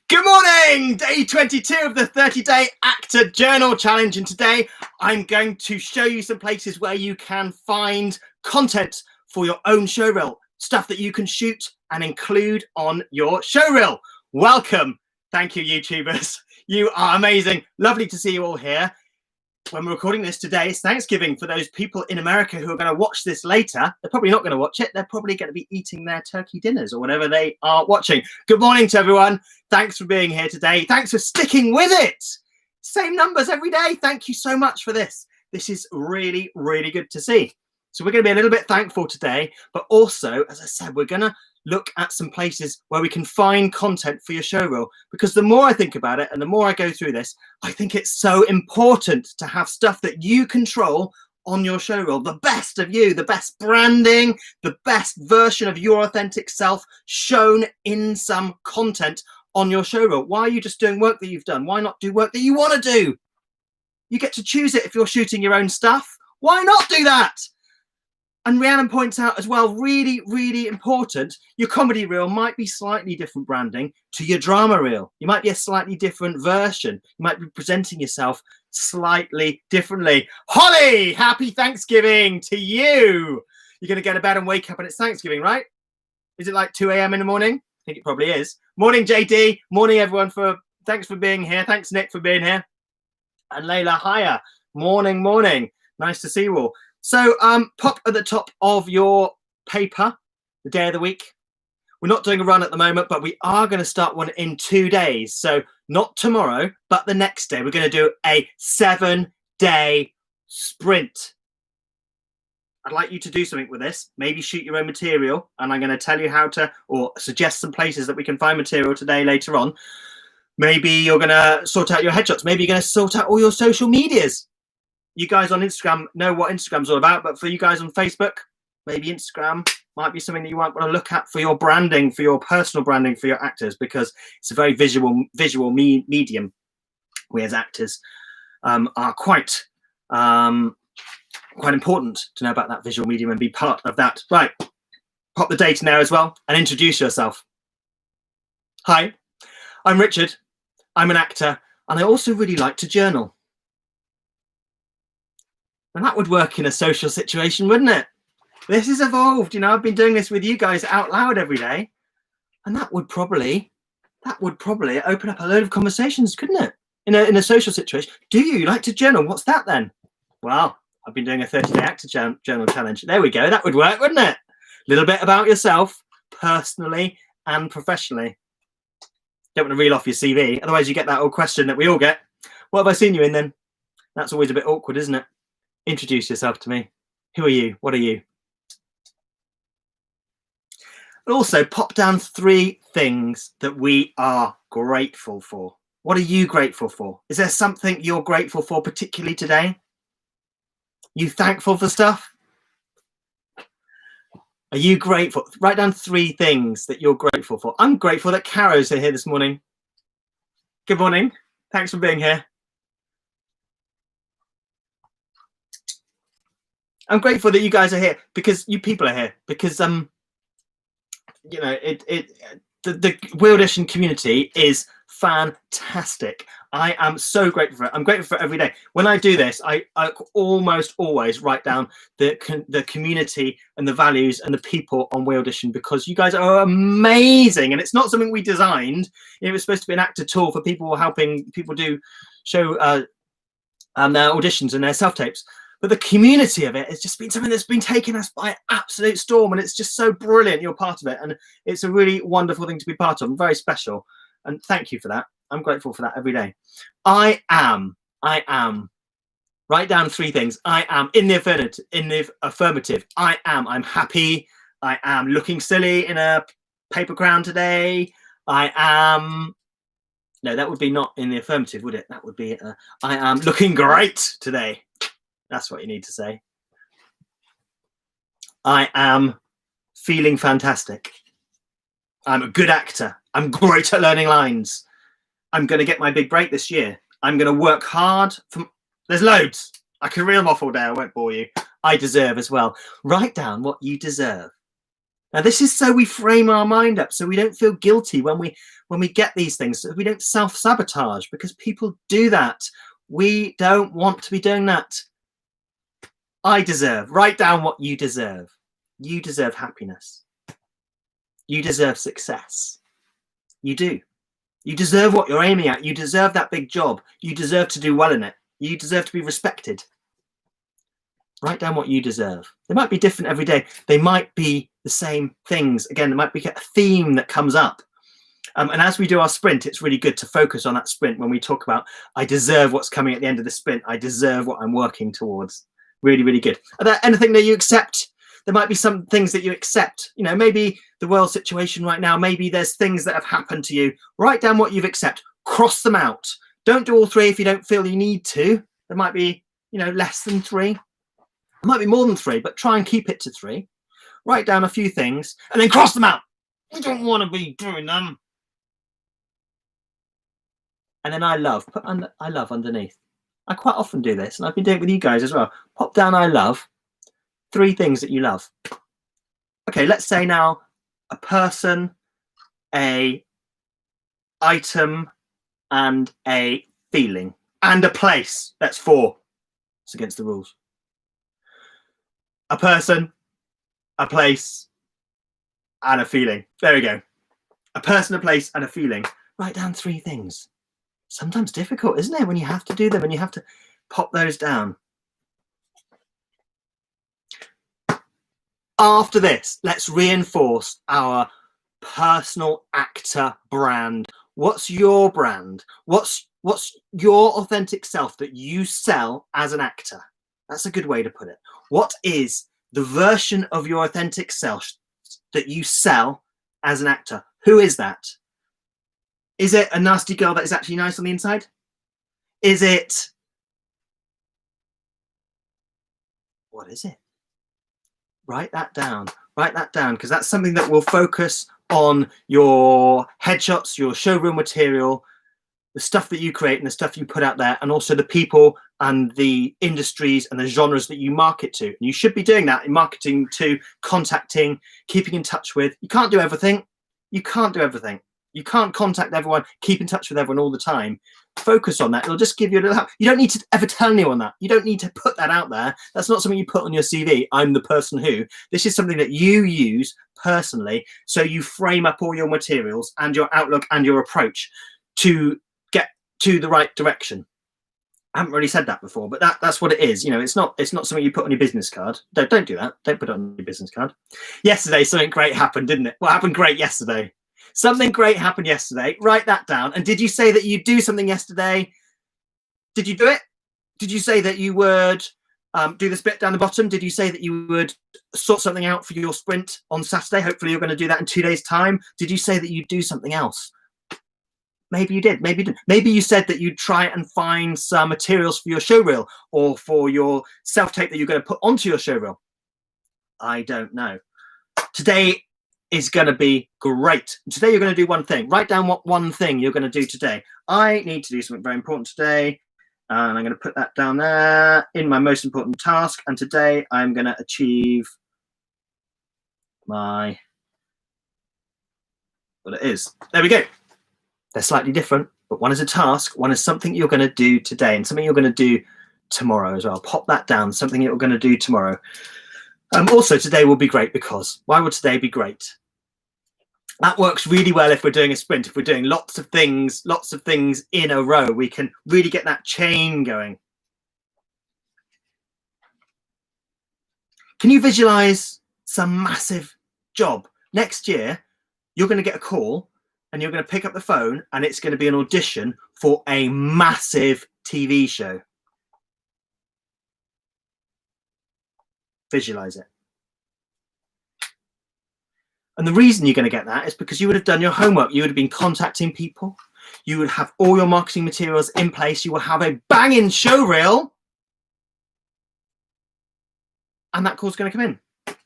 Good morning! Day 22 of the 30-day actor journal challenge, and today I'm going to show you some places where you can find content for your own showreel, stuff that you can shoot and include on your showreel. Welcome. Thank you, YouTubers. You are amazing. Lovely to see you all here. When we're recording this today, it's Thanksgiving. For those people in America who are going to watch this later, they're probably not going to watch it. They're probably going to be eating their turkey dinners or whatever they are watching. Good morning to everyone. Thanks for being here today. Thanks for sticking with it. Same numbers every day. Thank you so much for this. This is really, really good to see. So we're going to be a little bit thankful today, but also, as I said, we're going to look at some places where we can find content for your showreel, because the more I think about it and the more I go through this, I think it's so important to have stuff that you control on your showreel, the best of you, the best branding, the best version of your authentic self shown in some content on your showreel. Why are you just doing work that you've done? Why not do work that you want to do? You get to choose it if you're shooting your own stuff. Why not do that? And Rhiannon points out as well, really, really important, your comedy reel might be slightly different branding to your drama reel. You might be a slightly different version. You might be presenting yourself slightly differently. Holly, happy Thanksgiving to you. You're going to go to bed and wake up and it's Thanksgiving, right? Is it like 2 a.m. in the morning? I think it probably is. Morning, JD. Morning, everyone. Thanks for being here. Thanks, Nick, for being here. And Layla, hiya. Morning, morning. Nice to see you all. So pop at the top of your paper the day of the week. We're not doing a run at the moment, but we are going to start one in 2 days. So not tomorrow, but the next day. We're going to do a 7-day sprint. I'd like you to do something with this. Maybe shoot your own material. And I'm going to tell you how to, or suggest some places that we can find material today later on. Maybe you're going to sort out your headshots. Maybe you're going to sort out all your social medias. You guys on Instagram know what Instagram's all about, but for you guys on Facebook, maybe Instagram might be something that you might want to look at for your branding, for your personal branding, for your actors, because it's a very visual medium. We as actors are quite important to know about that visual medium and be part of that. Right, pop the data now as well and introduce yourself. Hi, I'm Richard. I'm an actor, and I also really like to journal. And that would work in a social situation, wouldn't it? This has evolved. You know, I've been doing this with you guys out loud every day. And that would probably open up a load of conversations, couldn't it? In a social situation. Do you like to journal? What's that then? Well, I've been doing a 30-day actor journal challenge. There we go. That would work, wouldn't it? A little bit about yourself, personally and professionally. Don't want to reel off your CV. Otherwise, you get that old question that we all get. What have I seen you in then? That's always a bit awkward, isn't it? Introduce yourself to me. Who are you? What are you? But also pop down 3 things that we are grateful for. What are you grateful for? Is there something you're grateful for particularly today? You thankful for stuff? Are you grateful? Write down 3 things that you're grateful for. I'm grateful that Caro's here this morning. Good morning. Thanks for being here. I'm grateful that you guys are here, because you people are here, because you know, the Weildition community is fantastic. I am so grateful for it. I'm grateful for it every day. When I do this, I almost always write down the community and the values and the people on Weildition, because you guys are amazing. And it's not something we designed. It was supposed to be an actor tool for people, helping people do show their auditions and their self-tapes. But the community of it has just been something that's been taking us by absolute storm, and it's just so brilliant you're part of it, and it's a really wonderful thing to be part of, and very special, and thank you for that. I'm grateful for that every day. I am. Write down 3 things. I am in the affirmative. I'm happy. I am looking silly in a paper crown today. I am. No, that would be not in the affirmative, would it? That would be I am looking great today. That's what you need to say. I am feeling fantastic. I'm a good actor. I'm great at learning lines. I'm going to get my big break this year. I'm going to work hard. There's loads. I can reel them off all day. I won't bore you. I deserve as well. Write down what you deserve. Now, this is so we frame our mind up so we don't feel guilty when we get these things, so we don't self-sabotage, because people do that. We don't want to be doing that. I deserve. Write down what you deserve. You deserve happiness. You deserve success. You do. You deserve what you're aiming at. You deserve that big job. You deserve to do well in it. You deserve to be respected. Write down what you deserve. They might be different every day. They might be the same things. Again, there might be a theme that comes up. And as we do our sprint, it's really good to focus on that sprint when we talk about, I deserve what's coming at the end of the sprint. I deserve what I'm working towards. Really, really good. Are there anything that you accept? There might be some things that you accept. You know, maybe the world situation right now, maybe there's things that have happened to you. Write down what you've accepted. Cross them out. Don't do all three if you don't feel you need to. There might be, you know, less than three. It might be more than three, but try and keep it to three. Write down a few things and then cross them out. You don't want to be doing them. And then I love, put under, I love underneath. I quite often do this, and I've been doing it with you guys as well. Pop down I love, 3 things that you love. Okay, let's say now a person, a item, and a feeling, and a place. That's 4. It's against the rules. A person, a place, and a feeling. There we go. A person, a place, and a feeling. Write down 3 things. Sometimes difficult, isn't it, when you have to do them and you have to pop those down. After this, let's reinforce our personal actor brand. What's your brand? What's your authentic self that you sell as an actor? That's a good way to put it. What is the version of your authentic self that you sell as an actor? Who is that? Is it a nasty girl that is actually nice on the inside? Is it... What is it? Write that down. Write that down, because that's something that will focus on your headshots, your showroom material, the stuff that you create and the stuff you put out there, and also the people and the industries and the genres that you market to. And you should be doing that in marketing too, contacting, keeping in touch with. You can't do everything. You can't do everything. You can't contact everyone, keep in touch with everyone all the time. Focus on that. It'll just give you a little help. You don't need to ever tell anyone that. You don't need to put that out there. That's not something you put on your CV. I'm the person who. This is something that you use personally, so you frame up all your materials and your outlook and your approach to get to the right direction. I haven't really said that before, but that's what it is. You know, it's not something you put on your business card. Don't do that. Don't put it on your business card. Yesterday, something great happened, didn't it? What happened great yesterday? Something great happened yesterday. Write that down. And did you say that you'd do something yesterday? Did you do it? Did you say that you would do the split down the bottom? Did you say that you would sort something out for your sprint on Saturday? Hopefully you're going to do that in 2 days' time. Did you say that you'd do something else? Maybe you did. Maybe you didn't. Maybe you said that you'd try and find some materials for your showreel or for your self-tape that you're going to put onto your showreel. I don't know. Today is going to be great. Today you're going to do one thing. Write down what one thing you're going to do today. I need to do something very important today, and I'm going to put that down there in my most important task. And today I'm going to achieve my, what it is. There we go. They're slightly different, but one is a task, one is something you're going to do today, and something you're going to do tomorrow as well. Pop that down, something you're going to do tomorrow. Also, today will be great because, why would today be great? That works really well if we're doing a sprint. If we're doing lots of things in a row, we can really get that chain going. Can you visualize some massive job? Next year, you're going to get a call and you're going to pick up the phone and it's going to be an audition for a massive TV show. Visualize it. And the reason you're going to get that is because you would have done your homework. You would have been contacting people. You would have all your marketing materials in place. You will have a banging show reel. And that call's going to come in.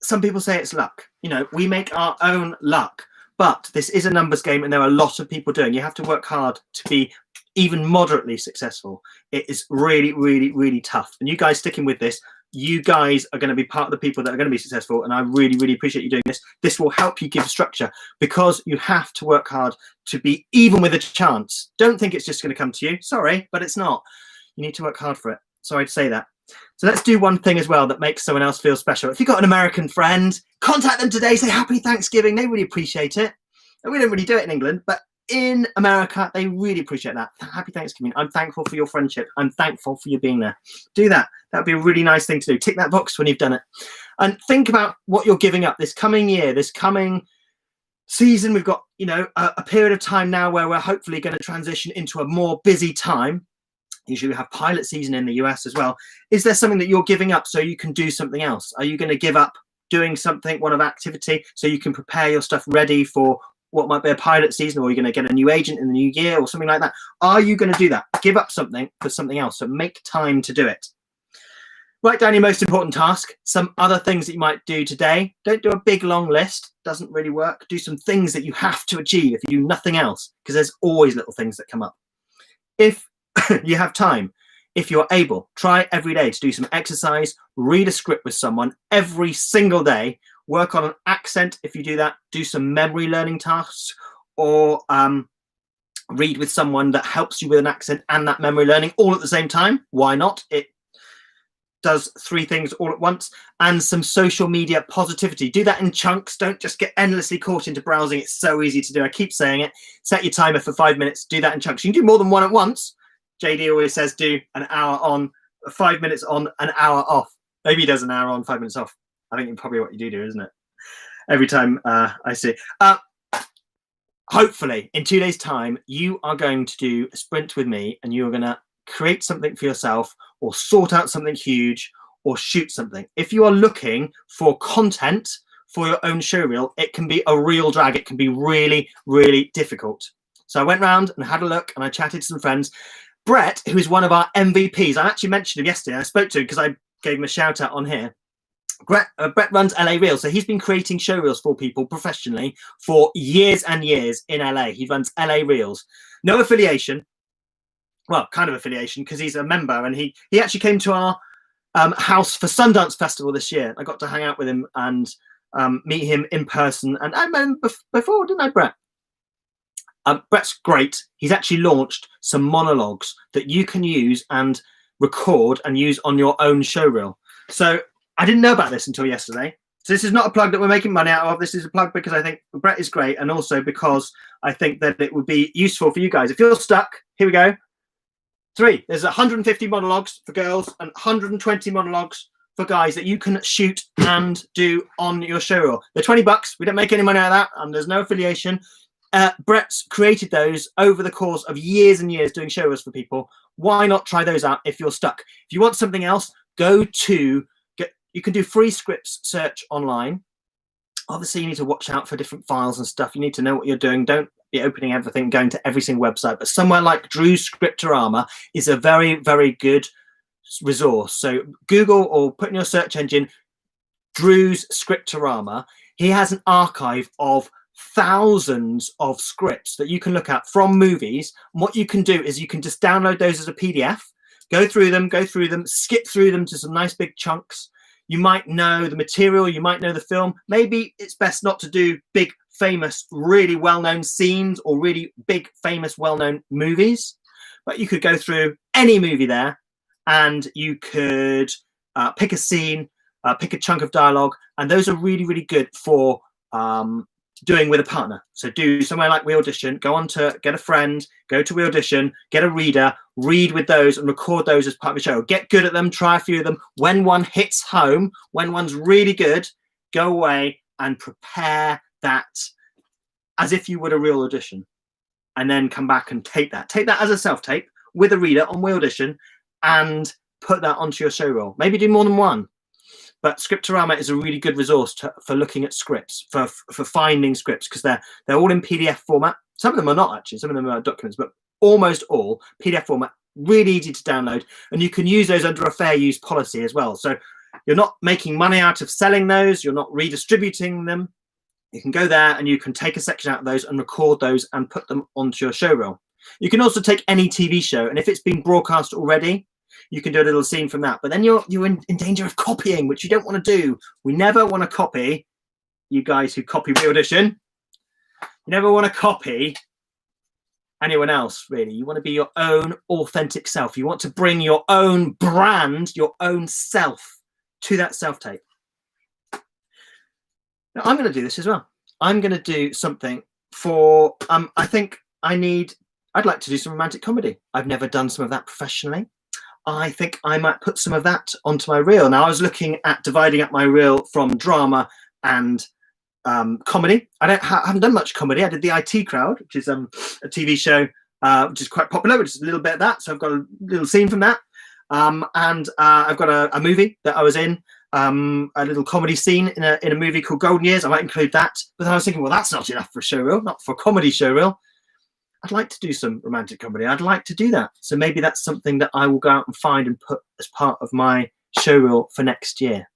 Some people say it's luck. You know, we make our own luck. But this is a numbers game and there are a lot of people doing. You have to work hard to be even moderately successful. It is really, really, really tough. And you guys sticking with this, you guys are going to be part of the people that are going to be successful, and I really, really appreciate you doing this. This will help you give structure, because you have to work hard to be even with a chance. Don't think it's just going to come to you. Sorry, but it's not. You need to work hard for it. Sorry to say that. So let's do one thing as well that makes someone else feel special. If you've got an American friend, contact them today. Say Happy Thanksgiving. They really appreciate it. And we don't really do it in England, but in America, they really appreciate that. Happy Thanksgiving. I'm thankful for your friendship. I'm thankful for you being there. Do that. That would be a really nice thing to do. Tick that box when you've done it. And think about what you're giving up this coming year, this coming season. We've got, you know, a period of time now where we're hopefully going to transition into a more busy time. Usually we have pilot season in the US as well. Is there something that you're giving up so you can do something else? Are you going to give up doing something, one of activity, so you can prepare your stuff ready for what might be a pilot season, or you're going to get a new agent in the new year or something like that? Are you going to do that? Give up something for something else. So make time to do it. Write down your most important task, some other things that you might do today. Don't do a big long list. Doesn't really work. Do some things that you have to achieve if you do nothing else, because there's always little things that come up. If you have time, if you're able, try every day to do some exercise, read a script with someone every single day, work on an accent. If you do that, do some memory learning tasks, or read with someone that helps you with an accent and that memory learning all at the same time. Why not? It does 3 things all at once. And some social media positivity. Do that in chunks. Don't just get endlessly caught into browsing. It's so easy to do. I keep saying it. Set your timer for 5 minutes. Do that in chunks. You can do more than one at once. JD always says do an hour on, 5 minutes on, an hour off. Maybe he does an hour on, 5 minutes off. I think it's probably what you do, isn't it? Every time I see. Hopefully, in 2 days' time, you are going to do a sprint with me, and you are going to create something for yourself, or sort out something huge, or shoot something. If you are looking for content for your own showreel, it can be a real drag. It can be really, really difficult. So I went round and had a look, and I chatted to some friends. Brett, who is one of our MVPs, I actually mentioned him yesterday. I spoke to him because I gave him a shout out on here. Brett runs LA Reels, so he's been creating showreels for people professionally for years and years in LA. He runs LA Reels. No affiliation. Well, kind of affiliation, because he's a member, and he actually came to our house for Sundance Festival this year. I got to hang out with him and meet him in person. And I met him before, didn't I, Brett? Brett's great. He's actually launched some monologues that you can use and record and use on your own showreel. So I didn't know about this until yesterday. So this is not a plug that we're making money out of. This is a plug because I think Brett is great, and also because I think that it would be useful for you guys. If you're stuck, here we go. 3. There's 150 monologues for girls and 120 monologues for guys that you can shoot and do on your showreel. They're $20. We don't make any money out of that, and there's no affiliation. Brett's created those over the course of years and years doing showreels for people. Why not try those out if you're stuck? If you want something else, you can do free scripts search online. Obviously, you need to watch out for different files and stuff. You need to know what you're doing. Don't be opening everything, going to every single website. But somewhere like Drew's Scriptorama is a very, very good resource. So Google, or put in your search engine Drew's Scriptorama. He has an archive of thousands of scripts that you can look at from movies. And what you can do is you can just download those as a PDF, go through them, skip through them to some nice big chunks. You might know the material, you might know the film. Maybe it's best not to do big, famous, really well-known scenes or really big, famous, well-known movies, but you could go through any movie there, and you could pick a scene, pick a chunk of dialogue, and those are really, really good for doing with a partner. So do somewhere like We Audition, go on to get a friend, go to We Audition, get a reader, read with those and record those as part of the show. Get good at them, try a few of them. When one hits home, when one's really good, go away and prepare that as if you would a real audition, and then come back and tape that. Take that as a self-tape with a reader on We Audition and put that onto your showreel. Maybe do more than one. But Scriptorama is a really good resource for looking at scripts, for finding scripts, because they're all in PDF format. Some of them are not, actually. Some of them are documents, but almost all PDF format, really easy to download. And you can use those under a fair use policy as well. So you're not making money out of selling those. You're not redistributing them. You can go there and you can take a section out of those and record those and put them onto your showreel. You can also take any TV show, and if it's been broadcast already, you can do a little scene from that. But then you're in danger of copying, which you don't want to do. We never want to copy, you guys who copy Real Audition. You never want to copy anyone else, really. You want to be your own authentic self. You want to bring your own brand, your own self to that self-tape. Now, I'm going to do this as well. I'm going to do something for, I think I'd like to do some romantic comedy. I've never done some of that professionally. I think I might put some of that onto my reel. Now, I was looking at dividing up my reel from drama and comedy. I haven't done much comedy. I did the IT Crowd, which is a TV show which is quite popular, which is a little bit of that. So I've got a little scene from that. And I've got a movie that I was in, a little comedy scene in a movie called Golden Years. I might include that. But then I was thinking, well, that's not enough for a show reel, not for a comedy show reel. I'd like to do some romantic comedy. I'd like to do that. So maybe that's something that I will go out and find and put as part of my show reel for next year.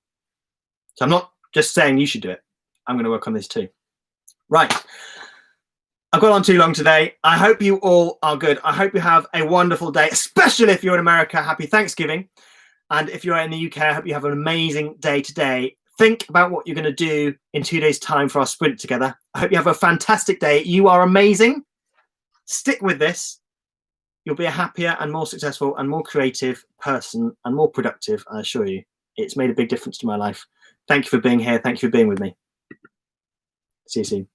So I'm not just saying you should do it. I'm going to work on this too. Right. I've gone on too long today. I hope you all are good. I hope you have a wonderful day, especially if you're in America. Happy Thanksgiving. And if you're in the UK, I hope you have an amazing day today. Think about what you're going to do in 2 days' time for our sprint together. I hope you have a fantastic day. You are amazing. Stick with this. You'll be a happier and more successful and more creative person and more productive, I assure you. It's made a big difference to my life. Thank you for being here. Thank you for being with me. See you soon.